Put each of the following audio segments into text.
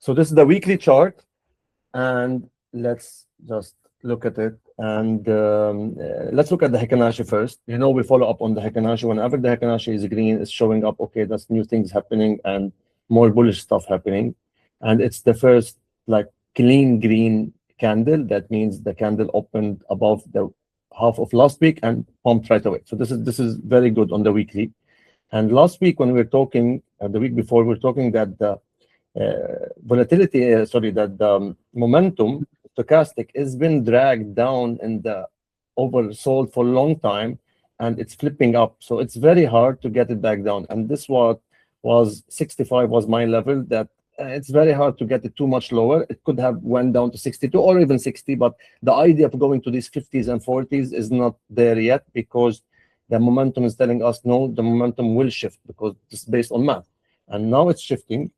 So this is the weekly chart, and let's just look at it. And let's look at the Heikin-Ashi first. You know, we follow up on the Heikin-Ashi. Whenever the Heikin-Ashi is green, it's showing up, okay, that's new things happening and more bullish stuff happening. And it's the first like clean green candle. That means the candle opened above the half of last week and pumped right away. So this is very good on the weekly. And last week when we were talking, the week before, we were talking that the volatility, that the momentum stochastic has been dragged down and oversold for a long time, and it's flipping up. So it's very hard to get it back down. And this was 65 was my level. That it's very hard to get it too much lower. It could have went down to 62 or even 60, but the idea of going to these 50s and 40s is not there yet, because the momentum is telling us no, the momentum will shift, because it's based on math. And now it's shifting,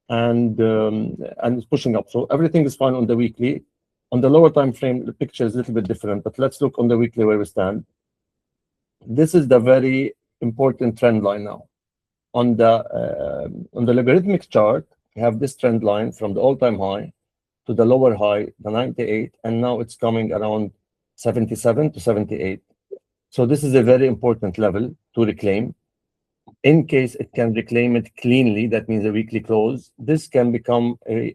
and it's pushing up. So everything is fine on the weekly. On the lower time frame, the picture is a little bit different, but let's look on the weekly where we stand. This is the very important trend line now. On the logarithmic chart, we have this trend line from the all-time high to the lower high, the 98, and now it's coming around 77 to 78. So this is a very important level to reclaim. In case it can reclaim it cleanly, that means a weekly close, this can become a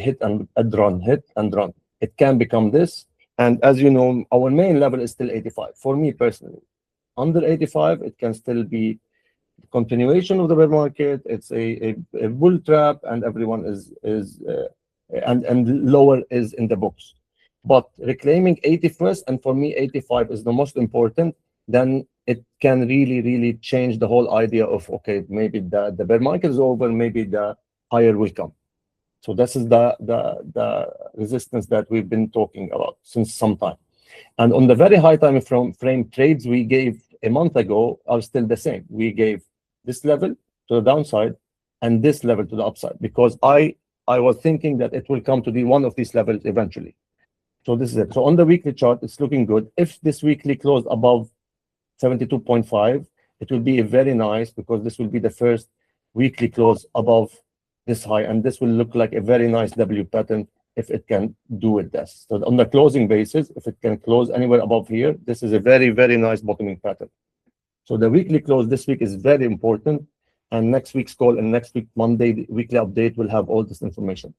hit and run. It can become this. And as you know, our main level is still 85. For me personally, under 85, it can still be continuation of the bear market. It's a bull trap, and everyone and lower is in the books. But reclaiming 81st, and for me 85 is the most important, then it can really change the whole idea of, okay, maybe the bear market is over, maybe the higher will come. So this is the resistance that we've been talking about since some time. And on the very high time frame trades we gave a month ago are still the same. We gave this level to the downside and this level to the upside, because I was thinking that it will come to one of these levels eventually. So this is it. So on the weekly chart, it's looking good. If this weekly closed above 72.5, it will be a very nice, because this will be the first weekly close above this high, and this will look like a very nice W pattern if it can do it this. So on the closing basis, if it can close anywhere above here, this is a very nice bottoming pattern. So the weekly close this week is very important, and next week's call and next week Monday, the weekly update will have all this information.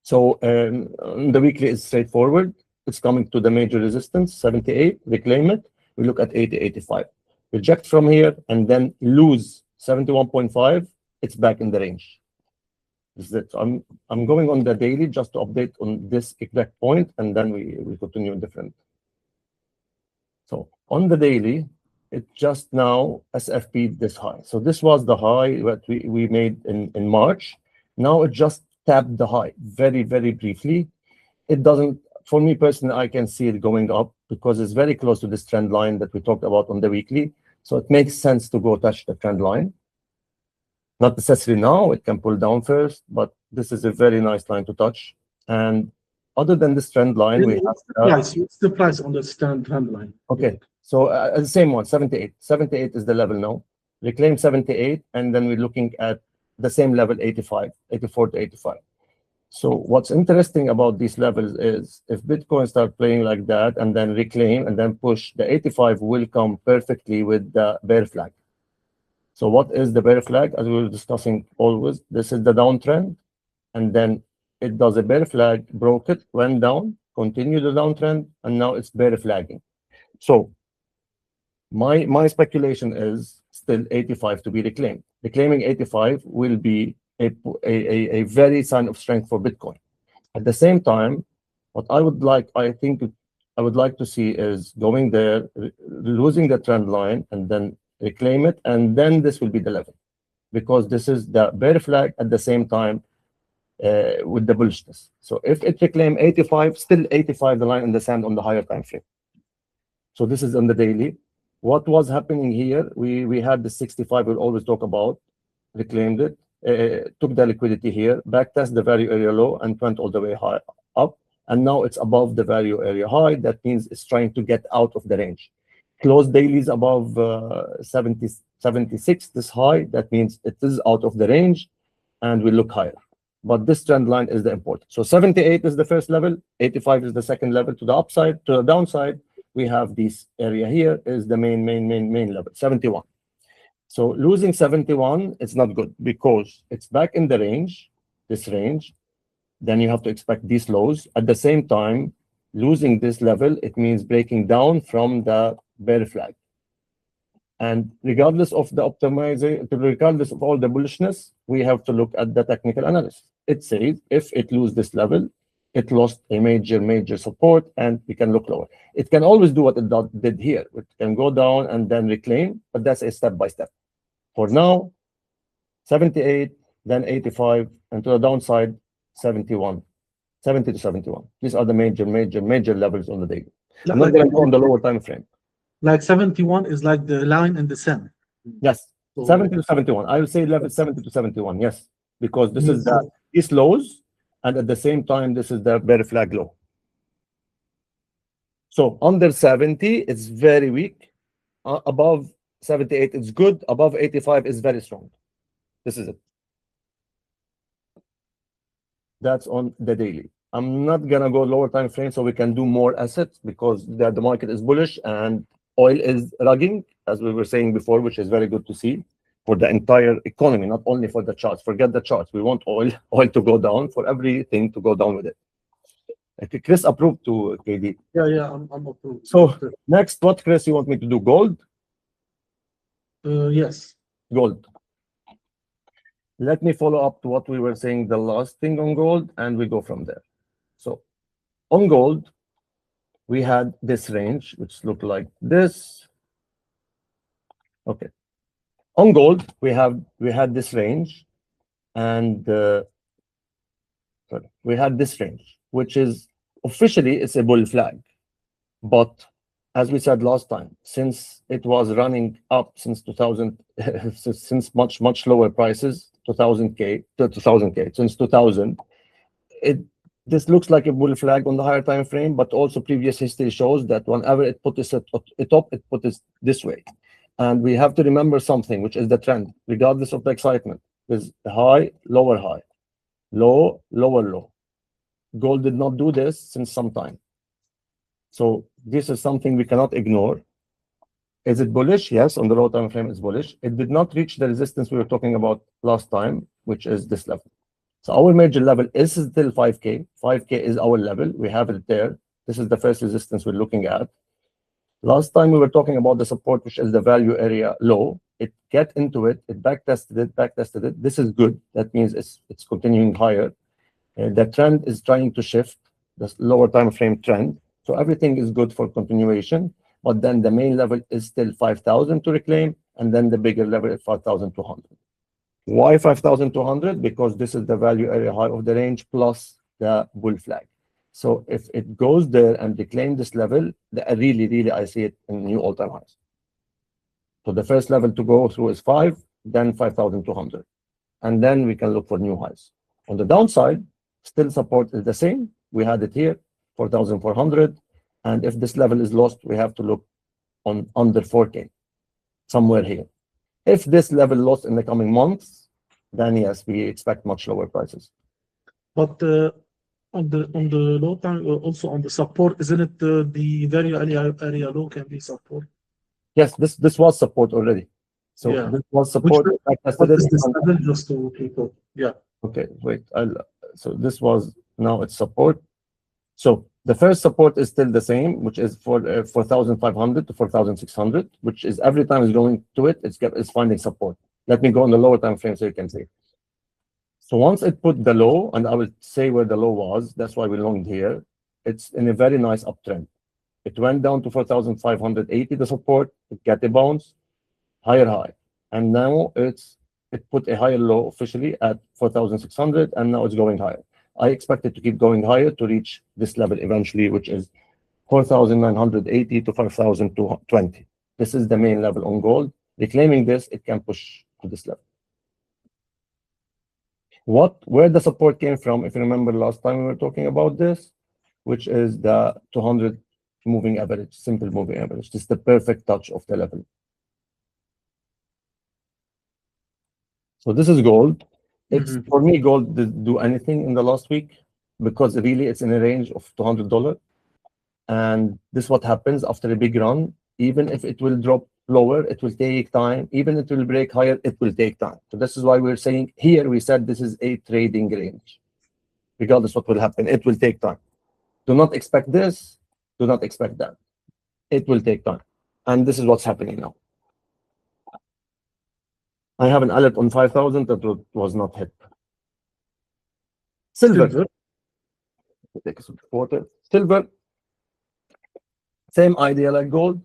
So the weekly is straightforward. It's coming to the major resistance, 78, reclaim it. We look at 80, 85. Reject from here and then lose 71.5, it's back in the range. This is it. So I'm going on the daily just to update on this exact point, and then we continue different. So on the daily, it just now SFP this high. So this was the high that we made in March. Now it just tapped the high very briefly. It doesn't, for me personally, I can see it going up because it's very close to this trend line that we talked about on the weekly. So it makes sense to go touch the trend line. Not necessarily now, it can pull down first, but this is a very nice line to touch. And other than this trend line, we have what's the price on the trend line? Okay, so the same one, 78. 78 is the level now. Reclaim 78, and then we're looking at the same level, 85, 84 to 85. So what's interesting about these levels is if Bitcoin start playing like that and then reclaim and then push, the 85 will come perfectly with the bear flag. So what is the bear flag? As we were discussing always, this is the downtrend, and then it does a bear flag, broke it, went down, continued the downtrend, and now it's bear flagging. So my speculation is still 85 to be reclaimed. Reclaiming 85 will be a very sign of strength for Bitcoin. At the same time, what I would like to see is going there, losing the trend line, and then reclaim it, and then this will be the level, because this is the bear flag at the same time with the bullishness. So if it reclaim 85, still 85, the line in the sand on the higher time frame. So this is on the daily. What was happening here? We had the 65 we'll always talk about, reclaimed it, took the liquidity here, backtest the value area low, and went all the way high up, and now it's above the value area high. That means it's trying to get out of the range. Close dailies above 76, this high, that means it is out of the range and will look higher. but this trend line is the important. So 78 is the first level, 85 is the second level. To the upside, to the downside, we have this area here is the main level, 71. So losing 71, it's not good because it's back in the range, this range. Then you have to expect these lows. At the same time, losing this level, it means breaking down from the bear flag. And regardless of the optimization, regardless of all the bullishness, we have to look at the technical analysis. It says if it loses this level, it lost a major support, and we can look lower. It can always do what it did here. It can go down and then reclaim, but that's a step by step. For now, 78, then 85, and to the downside, 71, 70 to 71. These are the major levels on the daily. I'm not going to go on the lower time frame. Like 71 is like the line in the sun. Yes, 70 to 71. I will say level 70 to 71. Yes, because this is these lows, and at the same time, this is the bear flag low. So under 70, it's very weak. Above 78, it's good. Above 85 is very strong. This is it. That's on the daily. I'm not gonna go lower time frame so we can do more assets because the market is bullish and oil is lagging, as we were saying before, which is very good to see for the entire economy, not only for the charts. Forget the charts. We want oil to go down, for everything to go down with it. Okay, Chris approved to KD. Yeah, I'm approved. So next, what, Chris, you want me to do? Gold? Yes. Gold. Let me follow up to what we were saying, the last thing on gold, and we go from there. So on gold, we had this range, which looked like this. Okay. On gold, we had this range, and we had this range, which is officially it's a bull flag. But as we said last time, since it was running up since 2000, since much lower prices, 2000K, since 2000, this looks like a bull flag on the higher time frame, but also previous history shows that whenever it put this at the top, it put this way. And we have to remember something, which is the trend, regardless of the excitement, is high, lower high, low, lower low. Gold did not do this since some time. So this is something we cannot ignore. Is it bullish? Yes, on the low time frame, it's bullish. It did not reach the resistance we were talking about last time, which is this level. So our major level is still 5K. 5K is our level. We have it there. This is the first resistance we're looking at. Last time we were talking about the support, which is the value area low. It get into it. It backtested it. This is good. That means it's continuing higher. The trend is trying to shift, the lower time frame trend. So everything is good for continuation. But then the main level is still 5,000 to reclaim, and then the bigger level is 5,200. Why 5,200? Because this is the value area high of the range plus the bull flag. So if it goes there and reclaim this level, really, I see it in new all-time highs. So the first level to go through is 5, then 5,200. And then we can look for new highs. On the downside, still support is the same. We had it here, 4,400. And if this level is lost, we have to look on under 4K, somewhere here. If this level lost in the coming months, then yes, we expect much lower prices. But on the low time, also on the support, isn't it the value area low can be support? Yes, this was support already. So yeah, this was support. What is this level, just to people? Yeah. Okay, wait. So this was, now it's support. So the first support is still the same, which is for 4,500 to 4,600, which is every time it's going to it, it's finding support. Let me go on the lower time frame so you can see. So once it put the low, and I will say where the low was, that's why we longed here, it's in a very nice uptrend. It went down to 4,580, the support, it got a bounce, higher high. And now it put a higher low officially at 4,600, and now it's going higher. I expect it to keep going higher to reach this level eventually, which is 4,980 to 5,220. This is the main level on gold. Reclaiming this, it can push to this level. Where the support came from, if you remember last time we were talking about this, which is the 200 moving average, simple moving average. This is the perfect touch of the level. So this is gold. It's for me, gold didn't do anything in the last week because really it's in a range of $200. And this is what happens after a big run. Even if it will drop lower, it will take time. Even if it will break higher, it will take time. So this is why we're saying here, we said this is a trading range. Regardless what will happen, it will take time. Do not expect this. Do not expect that. It will take time. And this is what's happening now. I have an alert on 5,000 that was not hit. Silver. Take a sip of water. Silver, same idea like gold,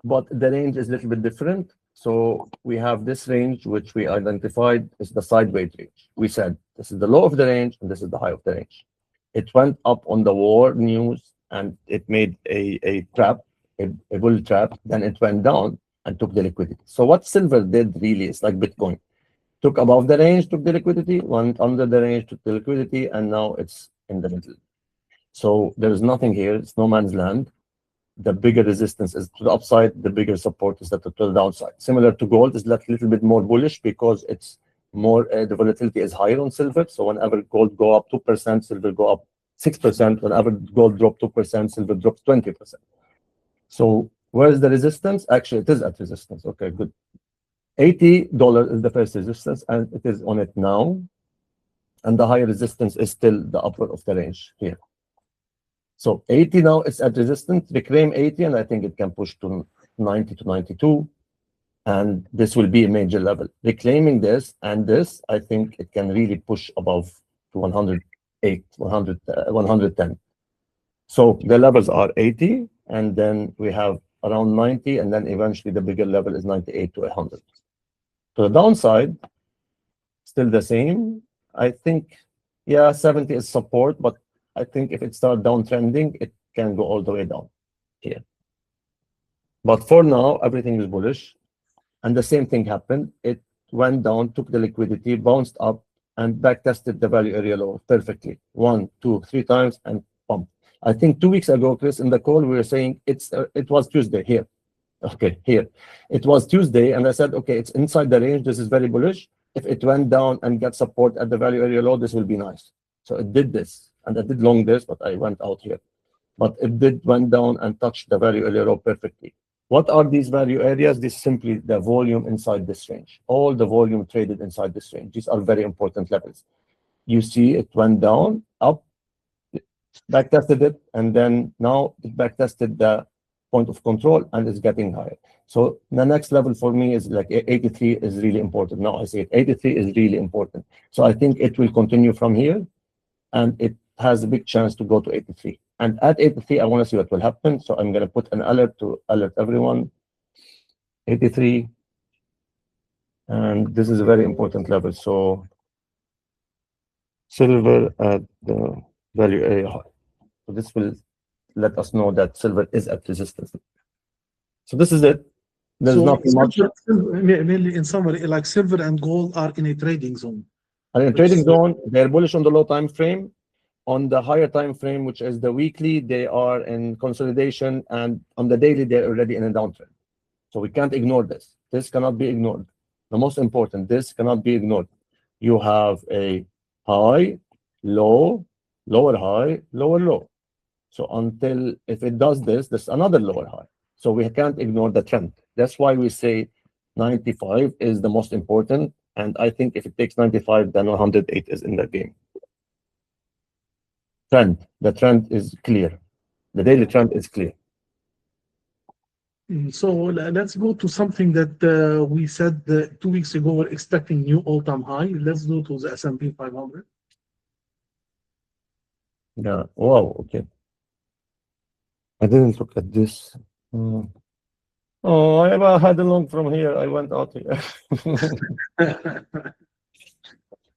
but the range is a little bit different. So we have this range, which we identified is the sideways range. We said this is the low of the range and this is the high of the range. It went up on the war news and it made a trap, a bull trap. Then it went down and took the liquidity. So what silver did really is like Bitcoin. Took above the range, took the liquidity, went under the range, took the liquidity, and now it's in the middle. So there is nothing here. It's no man's land. The bigger resistance is to the upside. The bigger support is to the downside. Similar to gold, is like a little bit more bullish because it's more the volatility is higher on silver. So whenever gold go up 2%, silver go up 6%. Whenever gold drop 2%, silver drops 20%. So where is the resistance? Actually, it is at resistance. Okay, good. $80 is the first resistance, and it is on it now. And the higher resistance is still the upper of the range here. So 80 now is at resistance. Reclaim 80, and I think it can push to 90 to 92. And this will be a major level. Reclaiming this and this, I think it can really push above to 108, 110. So the levels are 80, and then we have around 90, and then eventually the bigger level is 98 to 100. To the downside, still the same. I think, yeah, 70 is support, but I think if it starts downtrending, it can go all the way down here. But for now, everything is bullish. And the same thing happened. It went down, took the liquidity, bounced up, and backtested the value area low perfectly. 1, 2, 3 times, and pumped. I think 2 weeks ago, Chris, in the call, we were saying it was Tuesday here. Okay, here. It was Tuesday, and I said, okay, it's inside the range. This is very bullish. If it went down and got support at the value area low, this will be nice. So it did this, and I did long this, but I went out here. But it went down and touched the value area low perfectly. What are these value areas? This is simply the volume inside this range. All the volume traded inside this range. These are very important levels. You see it went down, up, backtested it, and then now it backtested the point of control and it's getting higher. So the next level for me is like 83 is really important. Now I say it, 83 is really important. So I think it will continue from here, and it has a big chance to go to 83. And at 83, I want to see what will happen. So I'm going to put an alert to alert everyone. 83. And this is a very important level. So silver at the value area high. So this will let us know that silver is at resistance. So this is it. There's nothing much. Mainly in summary, like silver and gold are in a trading zone. And in a trading zone, they're bullish on the low time frame. On the higher time frame, which is the weekly, they are in consolidation, and on the daily, they're already in a downtrend. So we can't ignore this. This cannot be ignored. The most important, this cannot be ignored. You have a high, low, lower high, lower low. So until, if it does this, there's another lower high. So we can't ignore the trend. That's why we say 95 is the most important. And I think if it takes 95, then 108 is in the game. The trend is clear. The daily trend is clear. So let's go to something that we said 2 weeks ago. We're expecting new all-time high. Let's go to the S&P 500. Yeah. Wow. Okay. I didn't look at this. Oh, I had a long from here. I went out here.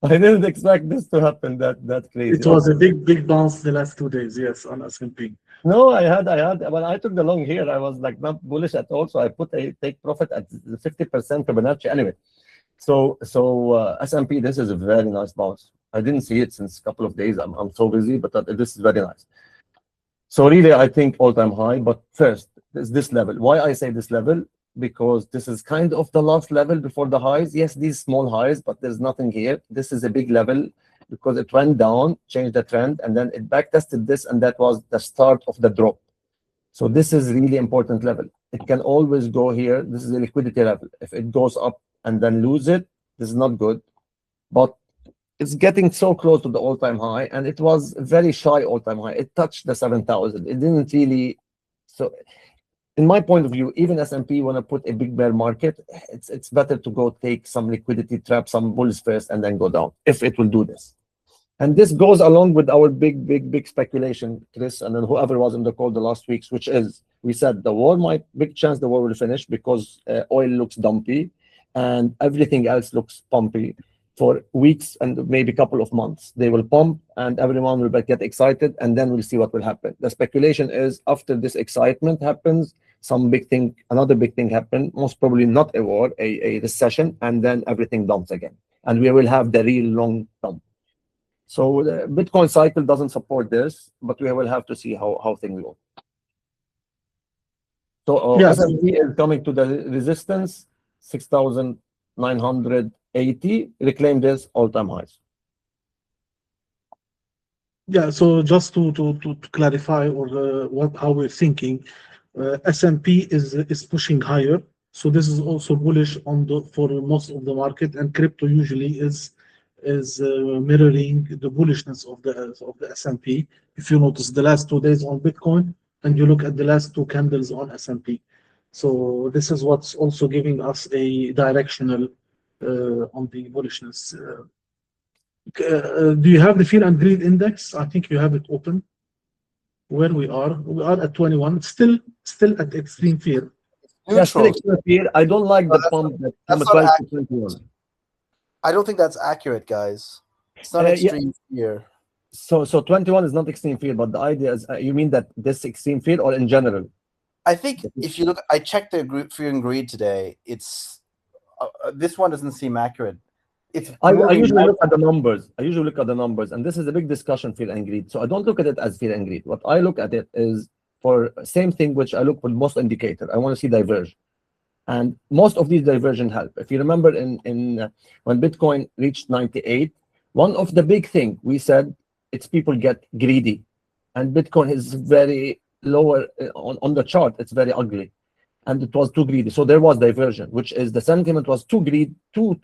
I didn't expect this to happen that crazy. It was a big bounce the last 2 days, yes, on S&P. No, I had when I took the long here, I was like not bullish at all. So I put a take profit at 50% Fibonacci anyway. So S&P, this is a very nice bounce. I didn't see it since a couple of days. I'm so busy, but this is very nice. So really, I think all-time high. But first, is this level. Why I say this level? because this is kind of the last level before the highs. Yes, these small highs, but there's nothing here. This is a big level because it went down, changed the trend, and then it back tested this, and that was the start of the drop. So this is really important level. It can always go here. This is a liquidity level. If it goes up and then lose it, this is not good. But it's getting so close to the all-time high, and it was a very shy all-time high. It touched the 7,000. It didn't really. So in my point of view, even S&P want to put a big bear market, it's better to go take some liquidity trap, some bulls first, and then go down, if it will do this. And this goes along with our big speculation, Chris, and then whoever was in the call the last weeks, which is, we said the war big chance the war will finish because oil looks dumpy and everything else looks pumpy for weeks and maybe a couple of months. They will pump and everyone will get excited, and then we'll see what will happen. The speculation is after this excitement happens, another big thing happen, most probably not a war, a recession, and then everything dumps again. And we will have the real long dump. So the Bitcoin cycle doesn't support this, but we will have to see how things go. So Yes. S&P is coming to the resistance, 6,980, reclaim this all-time highs. Yeah, so just to clarify or how we're thinking, S&P is pushing higher. So this is also bullish for most of the market, and crypto usually is mirroring the bullishness of the S&P. If you notice the last 2 days on Bitcoin, and you look at the last 2 candles on S&P, so this is what's also giving us a directional on the bullishness. Do you have the fear and greed index? I think you have it open. Where we are at 21. It's still at extreme fear. Yeah, still extreme fear. I don't like the pump from 12 to 21. I don't think that's accurate, guys. It's not extreme fear. So 21 is not extreme fear, but the idea is, you mean that this extreme fear or in general? I think if you look, I checked the fear and greed today. It's this one doesn't seem accurate. I usually look at the numbers. And this is a big discussion, fear and greed. So I don't look at it as fear and greed. What I look at it is for same thing, which I look for most indicator. I want to see diversion. And most of these diversion help. If you remember in when Bitcoin reached 98, one of the big thing we said, it's people get greedy. And Bitcoin is very lower on the chart. It's very ugly. And it was too greedy. So there was diversion, which is the sentiment was too greedy, too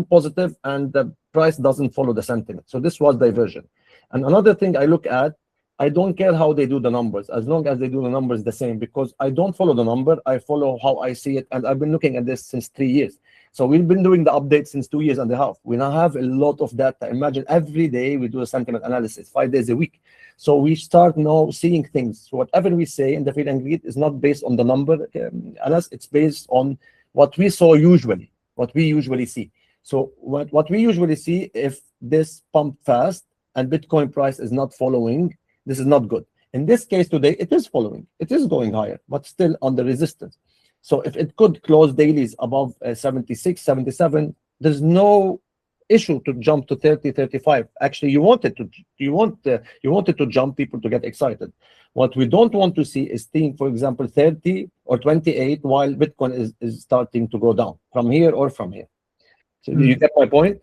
positive, and the price doesn't follow the sentiment. So this was diversion. And another thing I look at, I don't care how they do the numbers, as long as they do the numbers the same, because I don't follow the number, I follow how I see it. And I've been looking at this since 3 years. So we've been doing the update since 2 years and a half. We now have a lot of data. Imagine every day we do a sentiment analysis, 5 days a week. So we start now seeing things. So whatever we say in the fear and greed is not based on the number, unless it's based on what we saw usually, what we usually see. So what we usually see, if this pump fast and Bitcoin price is not following, this is not good. In this case today, it is following. It is going higher, but still under resistance. So if it could close dailies above 76, 77, there's no issue to jump to 30, 35. Actually, you wanted to jump, people to get excited. What we don't want to see is seeing, for example, 30 or 28 while Bitcoin is starting to go down from here or from here. So do you get my point?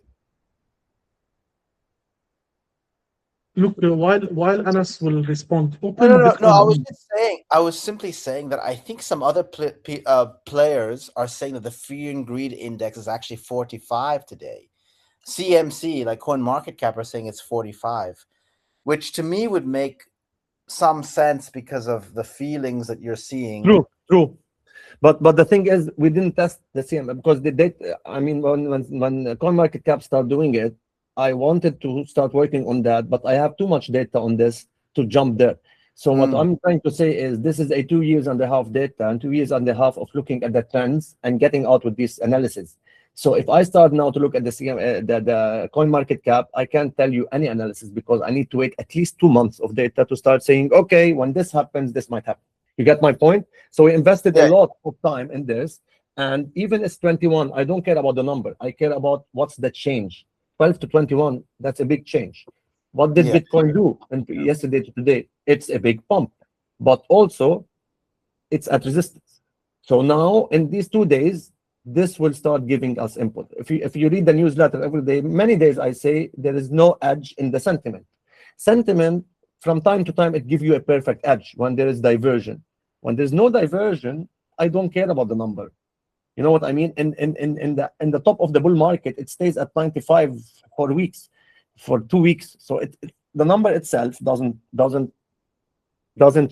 Look, while Anas will respond. No. I was simply saying that I think some other players are saying that the fear and greed index is actually 45 today. CMC, like CoinMarketCap, are saying it's 45, which to me would make some sense because of the feelings that you're seeing. True. But the thing is, we didn't test the CMC because the data. I mean, when CoinMarketCap started doing it, I wanted to start working on that, but I have too much data on this to jump there. So what I'm trying to say is this is a 2 years and a half data and 2 years and a half of looking at the trends and getting out with this analysis. So if I start now to look at the CoinMarketCap, I can't tell you any analysis because I need to wait at least 2 months of data to start saying, okay, when this happens, this might happen. You get my point? So we invested a lot of time in this. And even as 21, I don't care about the number. I care about what's the change. 12 to 21, that's a big change. What did Bitcoin do yesterday to today? It's a big pump, but also it's at resistance. So now in these 2 days, this will start giving us input. If you read the newsletter every day, many days I say there is no edge in the sentiment. Sentiment from time to time it gives you a perfect edge when there is diversion. When there's no diversion, I don't care about the number. You know what I mean? In the top of the bull market, it stays at 95 for weeks, for 2 weeks. So the number itself doesn't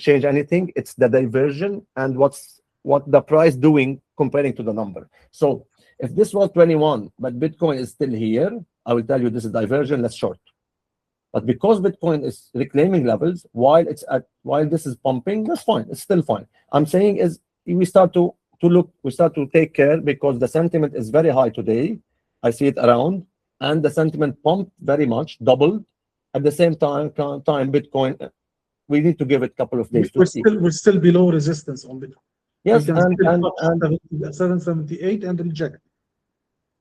change anything. It's the diversion and what the price doing comparing to the number. So if this was 21, but Bitcoin is still here, I will tell you this is diversion, let's short. But because Bitcoin is reclaiming levels while this is pumping, that's fine. It's still fine. I'm saying is we start to take care because the sentiment is very high today. I see it around, and the sentiment pumped very much, doubled. At the same time Bitcoin, we need to give it a couple of days to see. We're still below resistance on Bitcoin. Yes, and 778 and reject.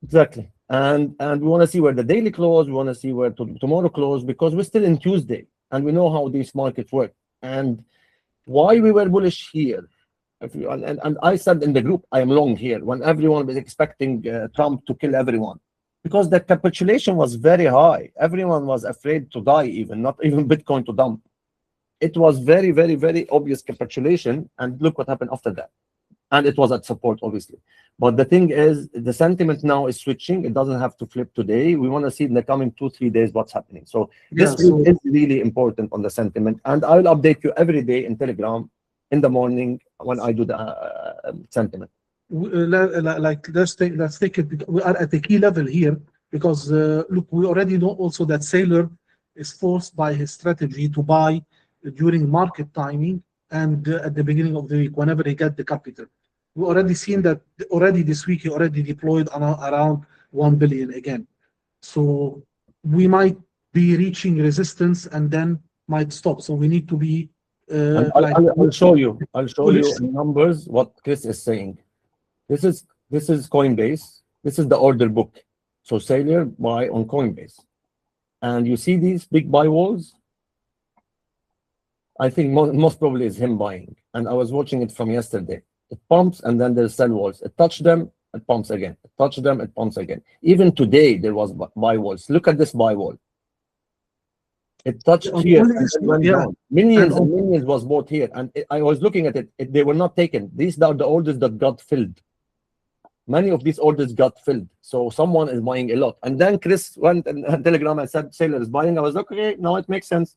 Exactly. And we want to see where the daily close, we want to see where tomorrow close, because we're still in Tuesday and we know how these markets work. And why we were bullish here. And I said in the group, I am long here when everyone was expecting Trump to kill everyone, because the capitulation was very high. Everyone was afraid to die, not even Bitcoin to dump. It was very, very, very obvious capitulation. And look what happened after that. And it was at support, obviously. But the thing is, the sentiment now is switching. It doesn't have to flip today. We want to see in the coming 2-3 days what's happening. So this is really important on the sentiment. And I will update you every day in Telegram in the morning when I do the sentiment. Let's take it. We are at the key level here because look, we already know also that Saylor is forced by his strategy to buy during market timing and at the beginning of the week, whenever he get the capital. We already seen that already this week he already deployed around 1 billion again. So we might be reaching resistance and then might stop. So we need to be I'll show you in numbers what Chris is saying. This is Coinbase. This is the order book. So Saylor buy on Coinbase. And you see these big buy walls? I think most probably is him buying. And I was watching it from yesterday. It pumps and then there's sell walls. It touched them, it pumps again. It touched them, it pumps again. Even today there was buy walls. Look at this buy wall. It touched here and it went down. Millions and millions was bought here. And I was looking at it. They were not taken. These are the orders that got filled. Many of these orders got filled. So someone is buying a lot. And then Chris went on Telegram and said Saylor is buying. I was like, okay, now it makes sense.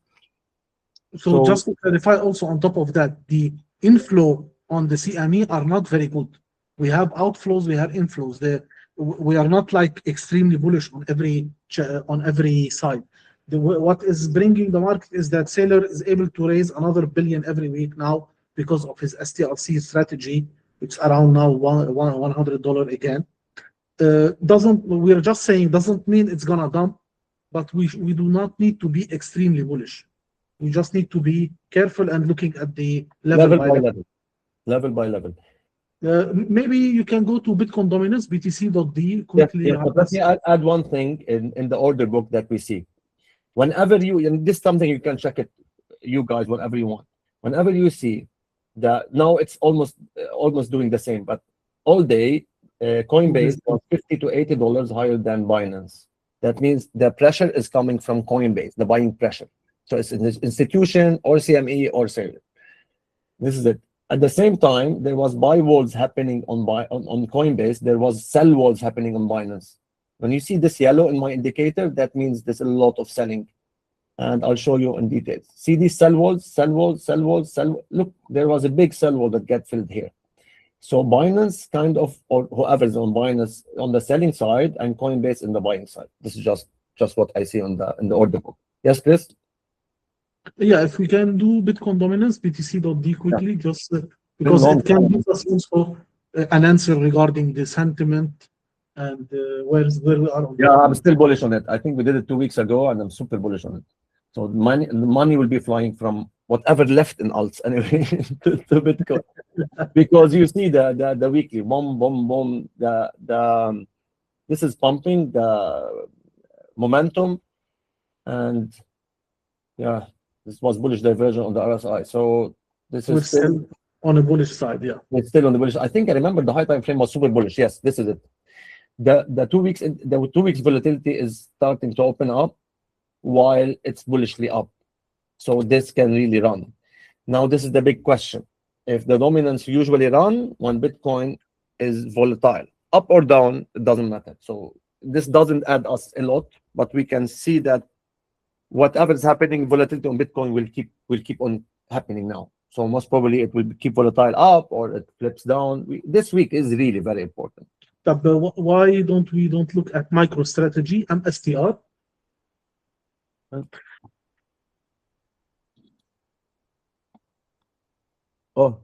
So just to clarify also on top of that, the inflow on the CME are not very good. We have outflows, we have inflows. We are not like extremely bullish on every side. What is bringing the market is that Saylor is able to raise another billion every week now because of his STLC strategy, which is around now $100 again. We're just saying doesn't mean it's gonna dump, but we do not need to be extremely bullish. We just need to be careful and looking at the level by level. Maybe you can go to Bitcoin dominance, BTC.D quickly. Yes, but let me add one thing in the order book that we see. Whenever and this is something you can check it, you guys, whatever you want. Whenever you see that now it's almost doing the same, but all day Coinbase was $50 to $80 higher than Binance. That means the pressure is coming from Coinbase, the buying pressure. So it's an institution or CME or Saylor. This is it. At the same time, there was buy walls happening on Coinbase. There was sell walls happening on Binance. When you see this yellow in my indicator, that means there's a lot of selling. And I'll show you in details. See these sell walls, sell walls, sell walls, sell. Look, there was a big sell wall that got filled here. So Binance kind of, or whoever's on Binance on the selling side and Coinbase in the buying side. This is just what I see in the order book. Yes, Chris? Yeah, if we can do Bitcoin dominance, BTC.D quickly, just because it can give us also an answer regarding the sentiment and where we are on. Yeah, I'm still bullish on it. I think we did it 2 weeks ago, and I'm super bullish on it. So the money will be flying from whatever left in alts anyway to Bitcoin, because you see the weekly boom, boom, boom. This is pumping the momentum, and yeah. This was bullish diversion on the RSI. So this is On a bullish side, yeah. It's still on the bullish. I think I remember the high time frame was super bullish. Yes, this is it. The 2 weeks volatility is starting to open up while it's bullishly up. So this can really run. Now this is the big question. If the dominance usually run when Bitcoin is volatile, up or down, it doesn't matter. So this doesn't add us a lot, but we can see that whatever is happening, volatility on Bitcoin will keep on happening now. So most probably it will keep volatile up or it flips down. This week is really very important. But why don't we look at MicroStrategy and STR? Oh,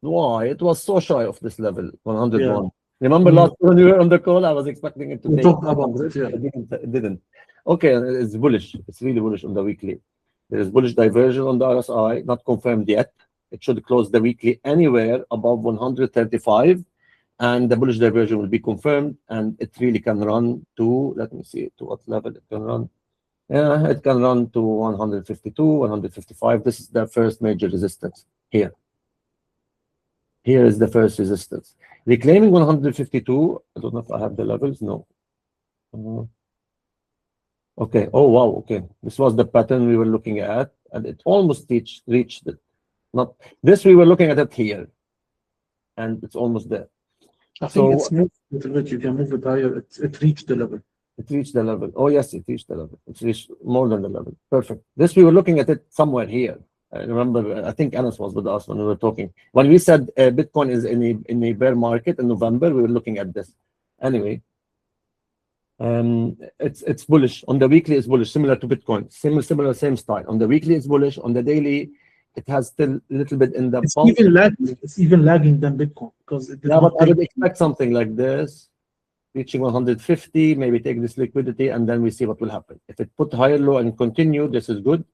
why? It was so shy of this level, 101. Yeah. Remember last when we were on the call, I was expecting it to We take talked about it, yeah. It didn't. Okay, it's bullish. It's really bullish on the weekly. There is bullish diversion on the RSI, not confirmed yet. It should close the weekly anywhere above 135, and the bullish diversion will be confirmed, and it really can run to, let me see, to what level it can run. Yeah, it can run to 152, 155. This is the first major resistance here. Here is the first resistance. Reclaiming 152, I don't know if I have the levels, no. Okay, oh wow, okay. This was the pattern we were looking at, and it almost reached it. Not this, we were looking at it here, and it's almost there. I think it's moved a little bit. You can move it higher. It reached the level. It reached the level. Oh yes, it reached the level. It reached more than the level. Perfect. This, we were looking at it somewhere here. I remember, I think Anas was with us when we were talking. When we said Bitcoin is in a bear market in November, we were looking at this. Anyway, it's bullish. On the weekly, it's bullish, similar to Bitcoin. Similar, same style. On the weekly, it's bullish. On the daily, it has still a little bit in the pump. It's even lagging than Bitcoin because it did yeah, not but I would expect something like this, reaching 150, maybe take this liquidity, and then we see what will happen. If it put higher low and continue, this is good.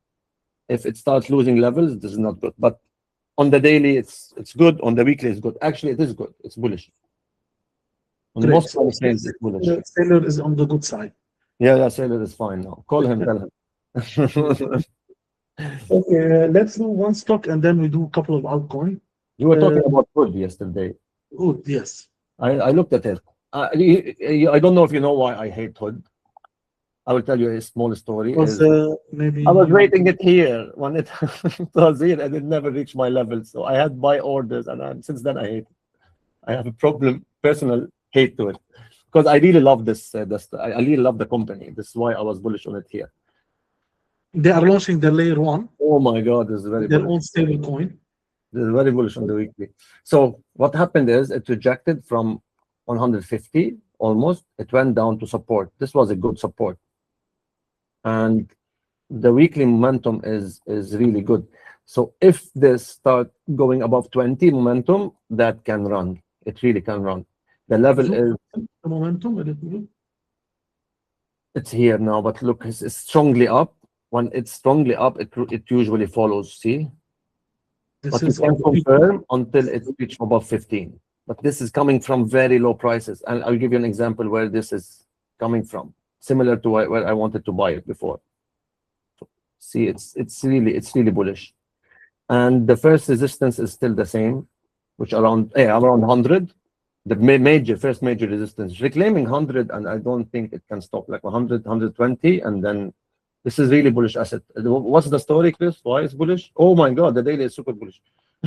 If it starts losing levels, this is not good. But on the daily, it's good. On the weekly, it's good. Actually, it is good. It's bullish. On most of the things, it's bullish. Sailor is on the good side. Yeah, Sailor is fine now. Call him, tell him. Okay, let's do one stock and then we do a couple of altcoins. You were talking about Hood yesterday. Hood, yes. I looked at it. I don't know if you know why I hate Hood. I will tell you a small story. Maybe I was rating it here when it was here, and it never reached my level. So I had buy orders, and since then I hate it. I have a problem, personal hate to it, because I really love this. I really love the company. This is why I was bullish on it here. They are launching the layer 1. Oh my God, this is very their bullish. own stable coin. This is very bullish on the weekly. So what happened is it rejected from 150 almost. It went down to support. This was a good support. And the weekly momentum is really good. So if this start going above 20 momentum, that can run. It really can run. The level is the momentum a little bit. It's here now, but look, it's strongly up. When it's strongly up, it usually follows. See, but you can confirm until it reaches above 15. But this is coming from very low prices, and I'll give you an example where this is coming from. Similar to where I wanted to buy it before. See, it's really bullish, and the first resistance is still the same, which around 100. The first major resistance, reclaiming 100, and I don't think it can stop, like 100, 120, and then this is really bullish asset. What's the story, Chris? Why is bullish? Oh my God, the daily is super bullish.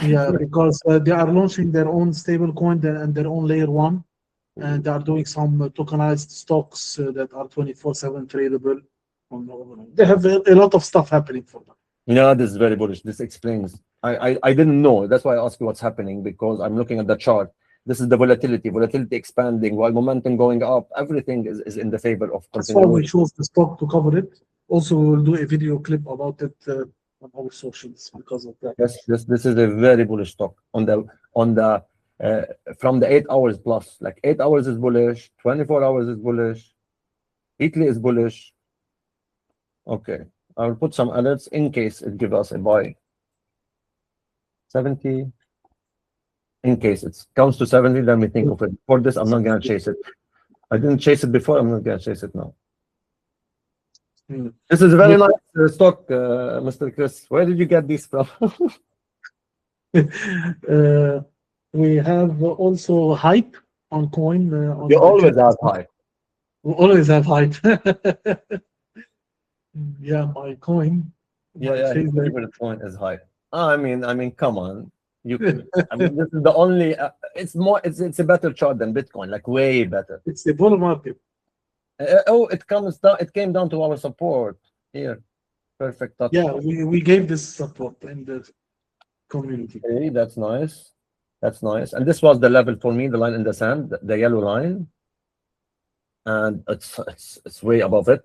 Yeah, because they are launching their own stable coin and their own layer 1. And they are doing some tokenized stocks that are 24/7 tradable. They have a lot of stuff happening for them. Yeah, this is very bullish. This explains. I didn't know. That's why I asked you what's happening, because I'm looking at the chart. This is the volatility expanding while momentum going up. Everything is in the favor of. That's why we chose the stock to cover it. Also, we will do a video clip about it on our socials because of that. Yes, this is a very bullish stock on the. From the 8 hours plus, like 8 hours is bullish, 24 hours is bullish, weekly is bullish. Okay, I'll put some alerts in case it gives us a buy. 70. In case it comes to 70, then we think of it. For this, I'm not going to chase it. I didn't chase it before. I'm not going to chase it now. This is a very nice stock, Mr. Chris. Where did you get these from? We have also hype on coin. On You always crypto. have hype. We always have hype. Yeah, my coin, my Yeah, his favorite. favorite coin is hype. I mean, come on. You, I mean, this is the only. It's more. It's a better chart than Bitcoin, like way better. It's the bull market. Oh, it comes down. It came down to our support here. Perfect touch. Yeah, we gave this support in the community. Okay, that's nice. That's nice. And this was the level for me, the line in the sand, the yellow line, and it's way above it.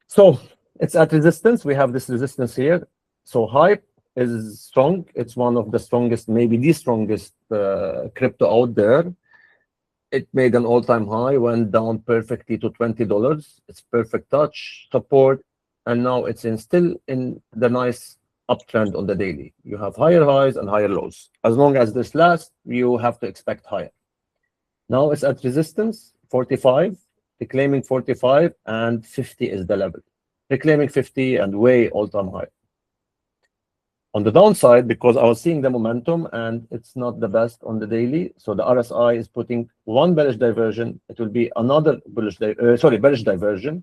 So it's at resistance. We have this resistance here. So hype is strong. It's one of the strongest, maybe the strongest crypto out there. It made an all-time high, went down perfectly to $20. It's perfect touch, support, and now it's still in the nice uptrend on the daily. You have higher highs and higher lows. As long as this lasts, you have to expect higher. Now it's at resistance, 45, reclaiming 45, and 50 is the level. Reclaiming 50 and way all-time high. On the downside, because I was seeing the momentum and it's not the best on the daily, so the RSI is putting one bearish diversion. It will be another bearish diversion.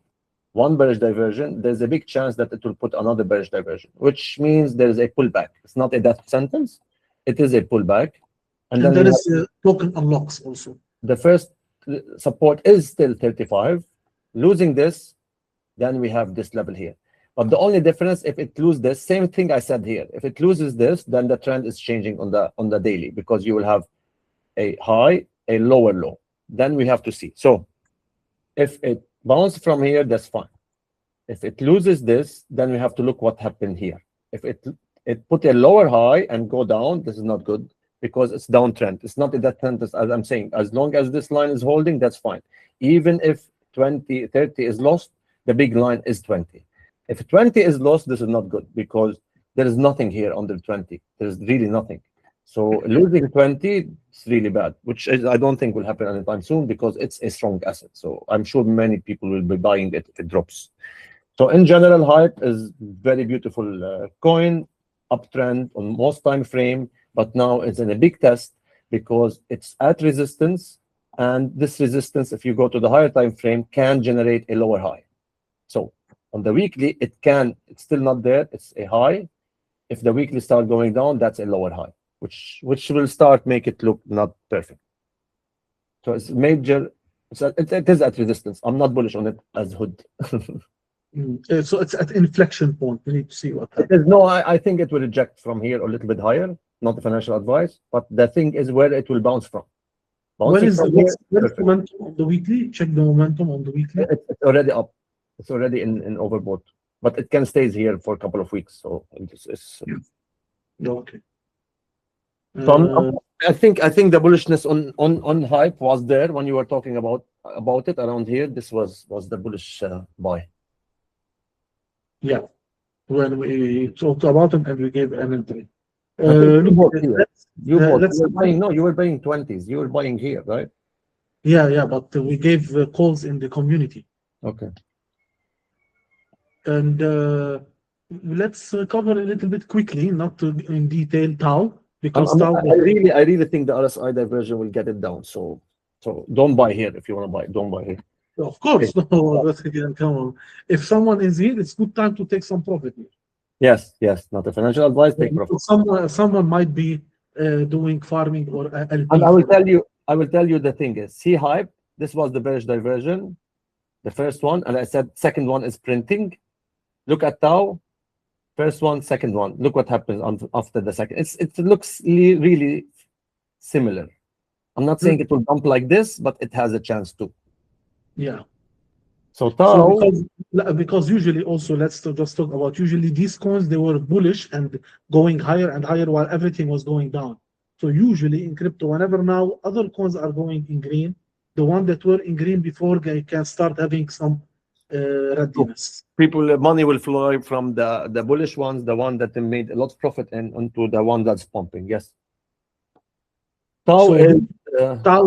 One bearish diversion. There's a big chance that it will put another bearish diversion, which means there is a pullback. It's not a death sentence. It is a pullback. And then there is token unlocks also. The first support is still 35. Losing this, then we have this level here. But the only difference, if it loses this, same thing I said here. If it loses this, then the trend is changing on the daily, because you will have a high, a lower low. Then we have to see. So if it bounces from here, that's fine. If it loses this, then we have to look what happened here. If it put a lower high and go down, this is not good, because it's downtrend. It's not a death trend, as I'm saying. As long as this line is holding, that's fine. Even if 20, 30 is lost, the big line is 20. If 20 is lost, this is not good, because there is nothing here under 20. There's really nothing. So losing 20 is really bad, which I don't think will happen anytime soon, because it's a strong asset. So I'm sure many people will be buying it if it drops. So in general, hype is very beautiful coin, uptrend on most time frame, but now it's in a big test because it's at resistance, and this resistance, if you go to the higher time frame, can generate a lower high. So on the weekly, it's still not there. It's a high. If the weekly start going down, that's a lower high, which will start make it look not perfect. So it's major. It is at resistance. I'm not bullish on it as hood. So it's at inflection point. We need to see what happens. No, I think it will reject from here a little bit higher. Not a financial advice, but the thing is where it will bounce from. Where is the momentum on the weekly? Check the momentum on the weekly. It's already up. It's already in overbought, but it can stay here for a couple of weeks. So it's okay. So I think the bullishness on hype was there when you were talking about it around here. This was the bullish buy. Yeah, when we talked about it and we gave an entry. You were buying 20s. You were buying here, right? Yeah, but we gave calls in the community. Okay. And let's cover a little bit quickly, not in detail, Tau, because I really think the RSI diversion will get it down. So don't buy here if you want to buy. Don't buy here. Of course, no. Come on. If someone is here, it's good time to take some profit here. Yes. Not a financial advice. Take profit. Someone might be doing farming or LP. And I will tell you the thing is, see hype. This was the bearish diversion, the first one, and I said second one is printing. Look at Tau, first one, second one. Look what happens after the second. It looks really similar. I'm not saying it will dump like this, but it has a chance to. Yeah. So Tau, because usually also, let's just talk about, usually these coins, they were bullish and going higher and higher while everything was going down. So usually in crypto, whenever now other coins are going in green, the one that were in green before can start having some readiness. Money will flow from the bullish ones, the one that made a lot of profit, and onto the one that's pumping. Yes. Tau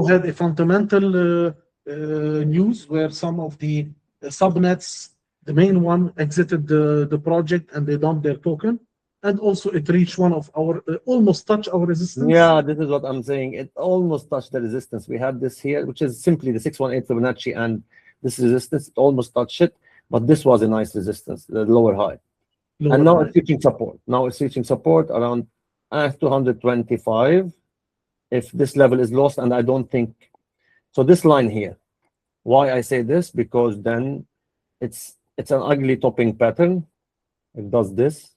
had a fundamental news where some of the subnets, the main one, exited the project and they dumped their token. and also it reached one of our almost touch our resistance. Yeah, this is what I'm saying. It almost touched the resistance. We had this here, which is simply the 618 Fibonacci, and this resistance, it almost touched it, but this was a nice resistance, the lower high. Lower And now high. it's reaching support. Now it's reaching support around 225. If this level is lost, and I don't think so, this line here. Why I say this? Because then it's an ugly topping pattern. It does this.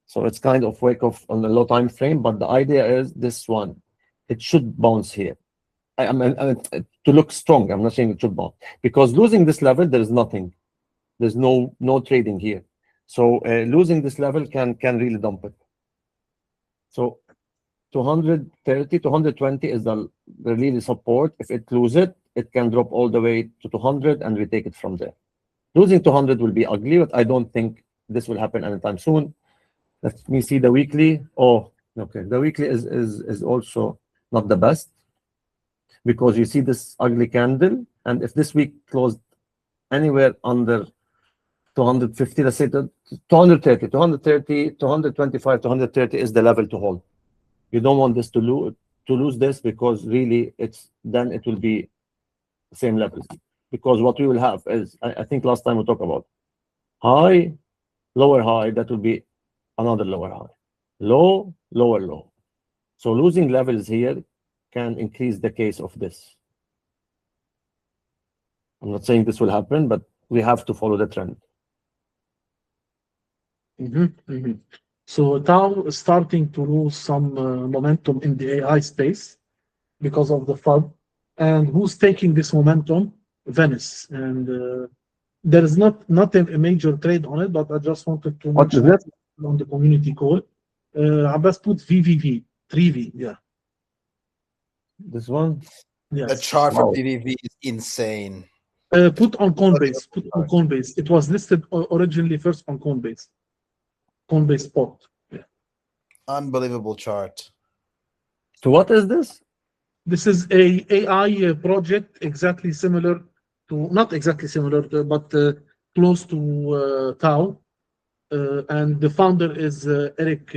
So it's kind of wake off on the low time frame, but the idea is this one. It should bounce here. I mean, to look strong. I'm not saying it should bounce, because losing this level, there is nothing. There's no trading here. So losing this level can really dump it. So 230, 220 is the really support. If it loses it, it can drop all the way to 200, and we take it from there. Losing 200 will be ugly, but I don't think this will happen anytime soon. Let me see the weekly. Oh, okay. The weekly is also not the best, because you see this ugly candle, and if this week closed anywhere under 250, let's say 230, 225, 230 is the level to hold. You don't want this to lose this, because really then it will be the same levels. Because what we will have is, I think last time we talked about high, lower high, that will be another lower high, low, lower low. So losing levels here can increase the case of this. I'm not saying this will happen, but we have to follow the trend. So Tau is starting to lose some momentum in the AI space because of the FUD. And who's taking this momentum? Venice. And there is not a major trade on it, but I just wanted to What is mention it? on the community call. Abbas put VVV, 3V, yeah. This one? Yes. The chart Wow. for BBV is insane. Put on Coinbase. Put on Coinbase. It was listed originally first on Coinbase. Coinbase spot. Yeah. Unbelievable chart. So what is this? This is a AI project exactly similar to, not exactly similar, but close to Tau. And the founder is Eric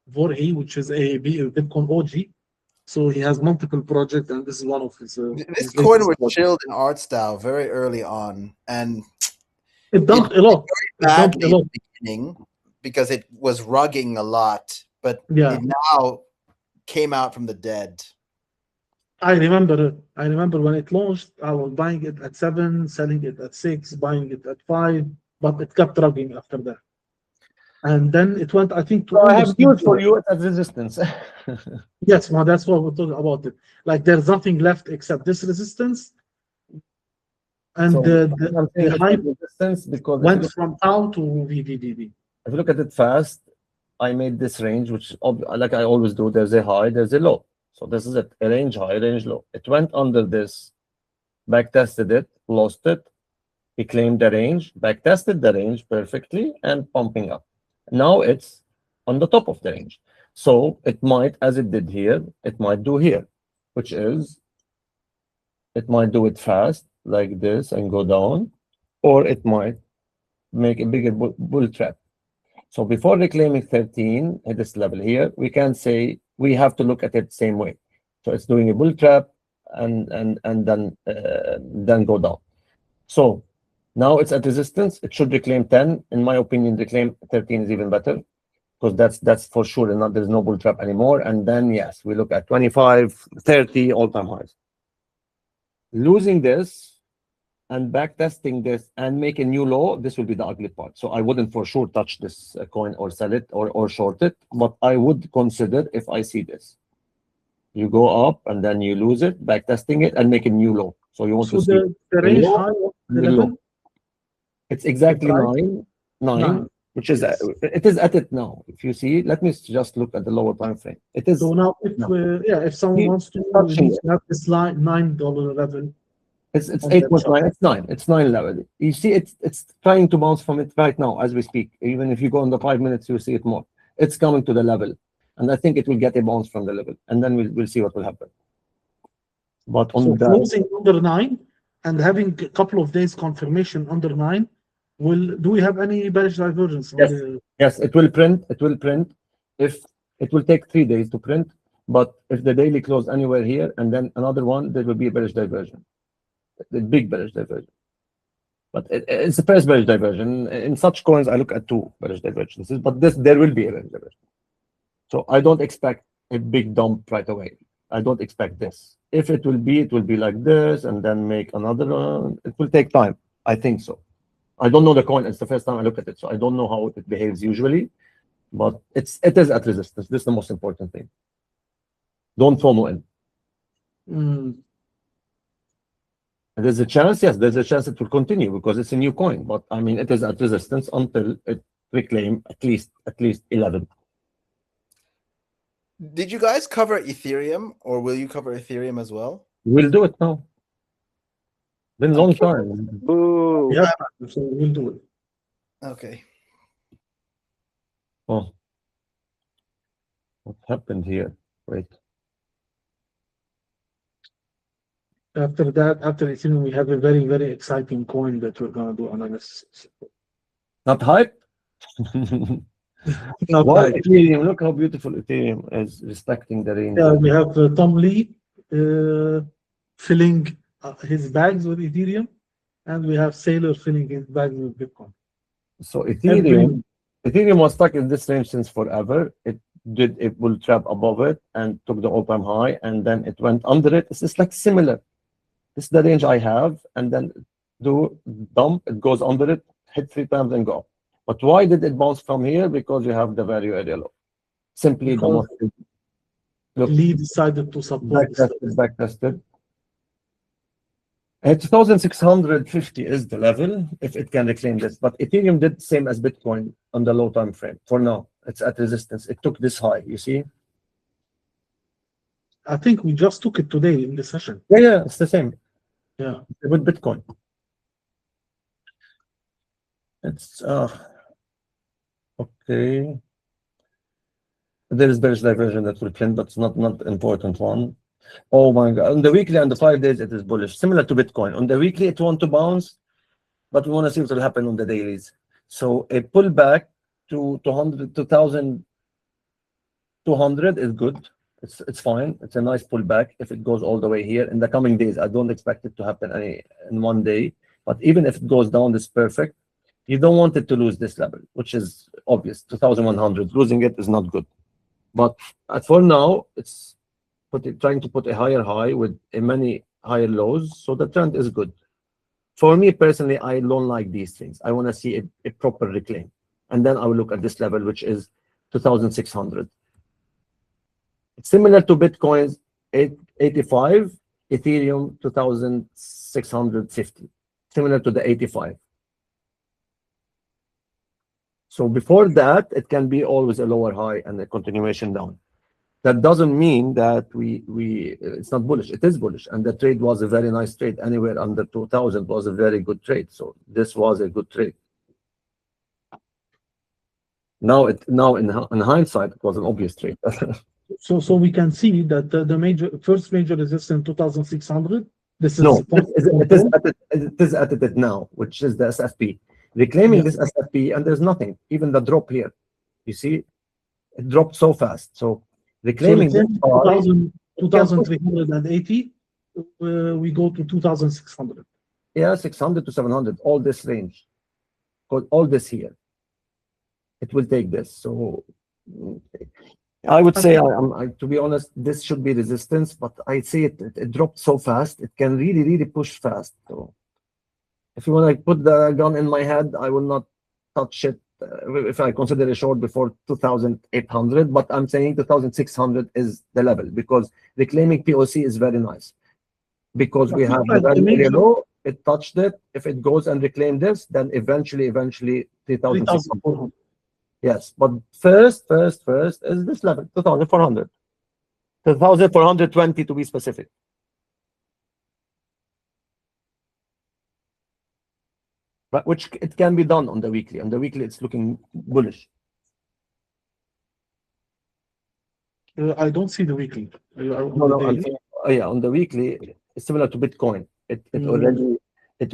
Voorhees, which is a Bitcoin OG. So he has multiple projects, and this is one of his. This coin was chilled in art style very early on, and it dumped a lot. It dumped badly a lot. in the beginning because it was rugging a lot, but Yeah. it now came out from the dead. I remember when it launched, I was buying it at 7, selling it at 6, buying it at 5, but it kept rugging after that. And then it went, I think, to So I have news for you at resistance. Yes, well, that's what we're talking about. It. Like there's nothing left except this resistance. And So the hype resistance, because went from Tau to VVDD. if you look at it fast, I made this range, which like I always do, there's a high, there's a low. So this is it, a range high, range low. It went under this, back tested it, lost it. He claimed the range, back tested the range perfectly, and pumping up. Now it's on the top of the range. So it might, as it did here, it might do here, which is, it might do it fast like this and go down, or it might make a bigger bull trap. So before reclaiming 13 at this level here, we can say we have to look at it the same way. So it's doing a bull trap and then go down. So now it's at resistance. It should reclaim 10. In my opinion, reclaim 13 is even better, because that's for sure, and there's no bull trap anymore. And then yes, we look at 25, 30 all-time highs. Losing this and back testing this and make a new low, this will be the ugly part. So I wouldn't for sure touch this coin or sell it or short it, but I would consider, if I see this, you go up and then you lose it, back testing it and make a new low. So you want to see the range low, high of the new level? low. It's exactly nine, which is yes. It is at it now. If you see, let me just look at the lower time frame. It is. So now, if someone wants to, we need to have this $9 level. It's 8.9. It's 9. It's 9 level. You see, it's trying to bounce from it right now as we speak. Even if you go in the 5 minutes, you see it more. It's coming to the level, and I think it will get a bounce from the level, and then we'll see what will happen. But on so closing under 9 and having a couple of days confirmation under 9 Do we have any bearish divergence? Yes. Yes, it will print. It will print. If it will take 3 days to print, but if the daily close anywhere here and then another one, there will be a bearish diversion, the big bearish diversion. But it's the first bearish diversion. In such coins, I look at 2 bearish divergences, but there will be a bearish diversion. So I don't expect a big dump right away. I don't expect this. If it will be like this and then make another one. It will take time. I think so. I don't know the coin. It's the first time I look at it, so I don't know how it behaves usually. But it is at resistance. This is the most important thing. Don't FOMO in. There's a chance, yes, there's a chance it will continue because it's a new coin. But I mean, it is at resistance until it reclaim at least 11. Did you guys cover Ethereum, or will you cover Ethereum as well? We'll do it now. Been a long time. Boo. Yeah, so we'll do it. Okay. Oh, what happened here? Wait. After that, after Ethereum, we have a very, very exciting coin that we're going to do analysis. Not hype? Not Why like, Ethereum? Look how beautiful Ethereum is respecting the range. yeah, we have Tom Lee filling his bags with Ethereum, and we have Sailor filling his bags with Bitcoin. So Ethereum was stuck in this range since forever. It will trap above it and took the all-time high, and then it went under it. It's just like similar. This is the range I have, and then do dump, it goes under it, hit 3 times and go. But why did it bounce from here? Because you have the value area low. Simply the most Lee decided to support back tested. 2650 is the level if it can reclaim this. But Ethereum did the same as Bitcoin on the low time frame. For now, it's at resistance. It took this high, you see? I think we just took it today in the session. Yeah, it's the same. Yeah. With Bitcoin. It's okay. There is bearish diversion that will print, but it's not important one. Oh my god. On the weekly and the 5 days, it is bullish. Similar to Bitcoin. On the weekly, it wants to bounce, but we want to see what will happen on the dailies. So a pullback to 2,200 is good. It's fine. It's a nice pullback if it goes all the way here. In the coming days, I don't expect it to happen in one day. But even if it goes down, it's perfect. You don't want it to lose this level, which is obvious. 2,100. Losing it is not good. But for now, it's trying to put a higher high with many higher lows. So the trend is good. For me personally, I don't like these things. I want to see a proper reclaim. And then I will look at this level, which is 2,600. It's similar to Bitcoin's 85, Ethereum 2,650. Similar to the 85. So before that, it can be always a lower high and a continuation down. That doesn't mean that it's not bullish. It is bullish, and the trade was a very nice trade. Anywhere under 2,000 was a very good trade. So this was a good trade. Now in hindsight, it was an obvious trade. So we can see that the first major resistance 2,600. This is no, it is at it now, which is the SFP. Reclaiming this SFP, and there's nothing. Even the drop here, you see, it dropped so fast. So reclaiming 2,380, we go to 2,600. Yeah, 600 to 700, all this range, all this here. It will take this. So I would say, to be honest, this should be resistance, but I see it dropped so fast. It can really push fast. So if you want to put the gun in my head, I will not touch it if I consider a short before 2,800, but I'm saying 2,600 is the level because reclaiming POC is very nice because we have the value low, it touched it. If it goes and reclaim this, then eventually 3,600. Yes, but first is this level, 2,400. 2,420 to be specific. But which it can be done on the weekly. On the weekly, it's looking bullish. I don't see the weekly. On the weekly, it's similar to Bitcoin. It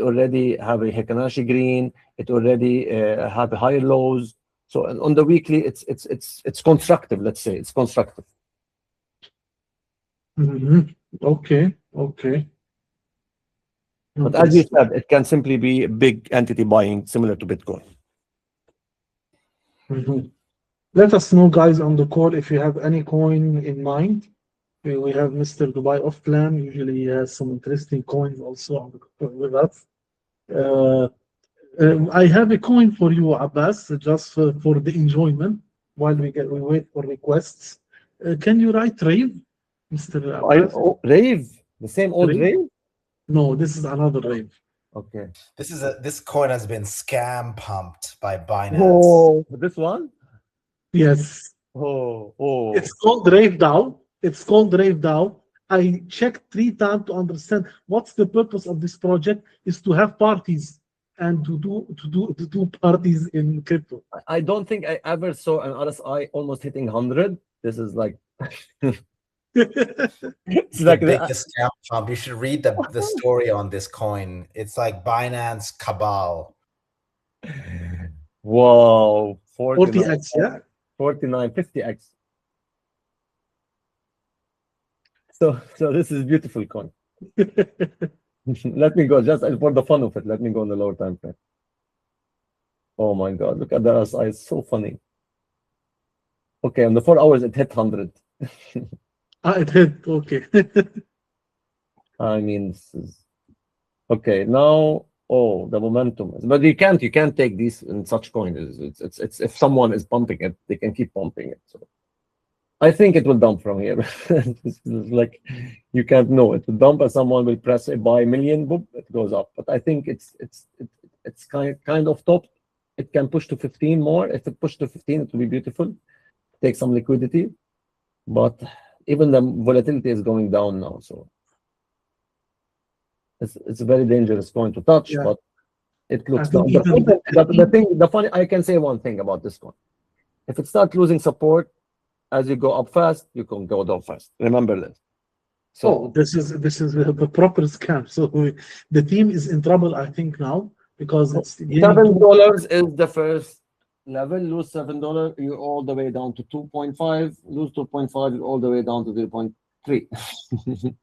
already have a Hikanashi green. It already have higher lows. So on the weekly, it's constructive. Let's say it's constructive. Okay. But as you said, it can simply be a big entity buying, similar to Bitcoin. Let us know, guys, on the call if you have any coin in mind. We have Mr. Dubai Off Plan. Usually he has some interesting coins also on the, with us. I have a coin for you, Abbas, just for the enjoyment while we wait for requests. Can you write Rave, Mr. Abbas? Rave? The same old Rave? No, this is another Rave. Okay. This coin has been scam pumped by Binance. Oh, this one? Yes. Oh. It's called Rave DAO. It's called Rave DAO. I checked 3 times to understand what's the purpose of this project is to have parties and to do parties in crypto. I don't think I ever saw an RSI almost hitting 100. This is like It's like the biggest scam pump. You should read the story on this coin. It's like Binance cabal. Wow. 40x, yeah. 49, 50x. So this is beautiful coin. Let me go, just for the fun of it, let me go on the lower time frame. Oh my God, look at the RSI, it's so funny. Okay, on the 4 hours, it hit 100. It hit, okay. I mean, this is... Okay, now, the momentum. But you can't take these in such coins. It's if someone is pumping it, they can keep pumping it. So I think it will dump from here. It's like you can't know. It will dump, and someone will press a buy million, boom, it goes up. But I think it's kind of top. It can push to 15 more. If it pushes to 15, it will be beautiful. Take some liquidity, but even the volatility is going down now. So it's a very dangerous coin to touch, Yeah. but it looks I down. think The funny, I can say one thing about this coin. If it starts losing support, as you go up fast, you can go down fast. Remember this. So this is a proper scam. So the team is in trouble, I think, now because it's $7 is the first level. Lose $7, you're all the way down to 2.5. Lose 2.5, you're all the way down to 0.3.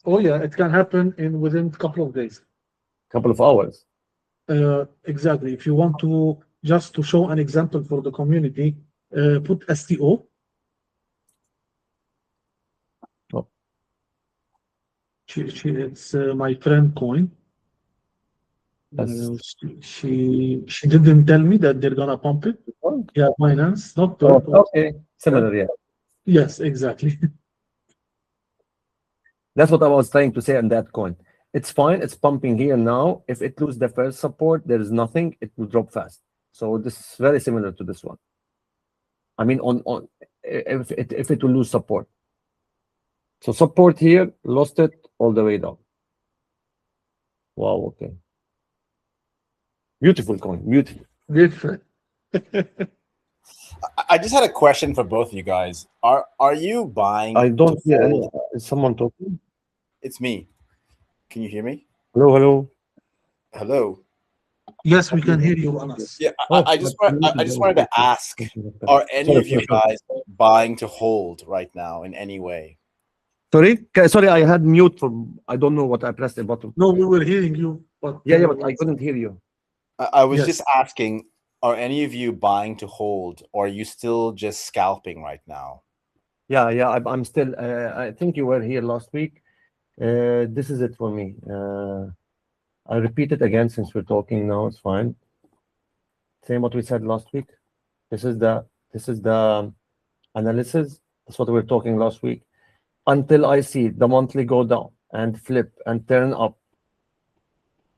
Oh yeah, it can happen within a couple of days. Couple of hours. Exactly. If you want to just to show an example for the community, put STO. Oh. It's my friend coin. Yes. She didn't tell me that they're gonna pump it. Yeah, Binance, not Perp. Okay, similar, yeah. Yes, exactly. That's what I was trying to say on that coin. It's fine. It's pumping here now. If it loses the first support, there is nothing. It will drop fast. So this is very similar to this one. I mean, if it will lose support. So support here, lost it all the way down. Wow. Okay. Beautiful coin. Beautiful. Beautiful. I just had a question for both of you guys. Are you buying? I don't hear any. Is someone talking? It's me. Can you hear me? Hello. Hello. Yes, we can hear you, Anas. Yeah, I just wanted to ask: are any of you guys buying to hold right now in any way? Sorry, I had mute for. I don't know what I pressed the button. No, we were hearing you, but yeah, but I couldn't hear you. I was just asking: are any of you buying to hold, or are you still just scalping right now? Yeah, I'm still. I think you were here last week. This is it for me. I repeat it again since we're talking now. It's fine. Same what we said last week. This is the analysis. That's what we were talking last week. Until I see the monthly go down and flip and turn up,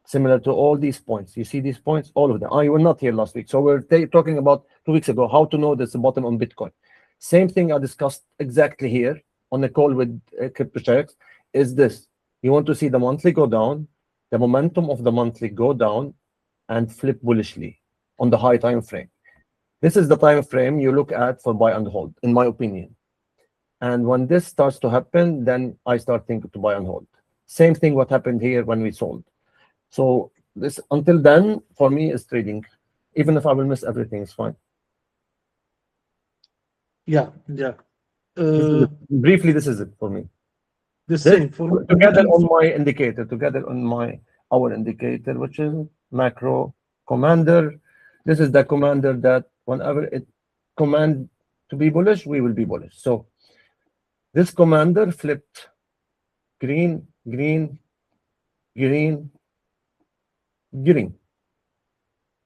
similar to all these points. You see these points, all of them. You were not here last week, so we're talking about 2 weeks ago how to know there's a bottom on Bitcoin. Same thing I discussed exactly here on the call with CryptoSharks. Is this: you want to see the monthly go down, the momentum of the monthly go down, and flip bullishly on the high time frame. This is the time frame you look at for buy and hold, in my opinion. And when this starts to happen, then I start thinking to buy and hold. Same thing what happened here when we sold. So this until then, for me, is trading. Even if I will miss everything, it's fine. Yeah, yeah. Briefly, this is it for me. The This, same for me. together on my indicator, together on our indicator, which is macro commander. This is the commander that whenever it command to be bullish, we will be bullish. So this commander flipped green, green, green, green,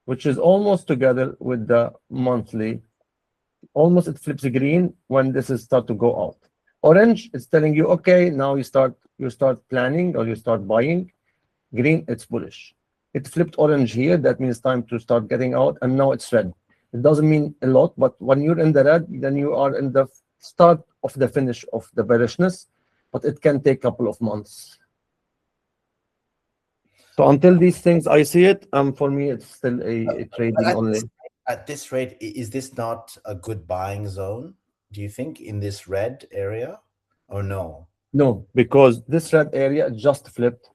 which is almost together with the monthly. Almost it flips green when this is start to go out. Orange is telling you, okay, now you start planning or you start buying. Green, it's bullish. It flipped orange here. That means time to start getting out. And now it's red. It doesn't mean a lot, but when you're in the red, then you are in the start of the finish of the bearishness, but it can take a couple of months. So until these things, I see it, for me, it's still a trading only. At this rate, is this not a good buying zone, do you think, in this red area, or no? No, because this red area just flipped.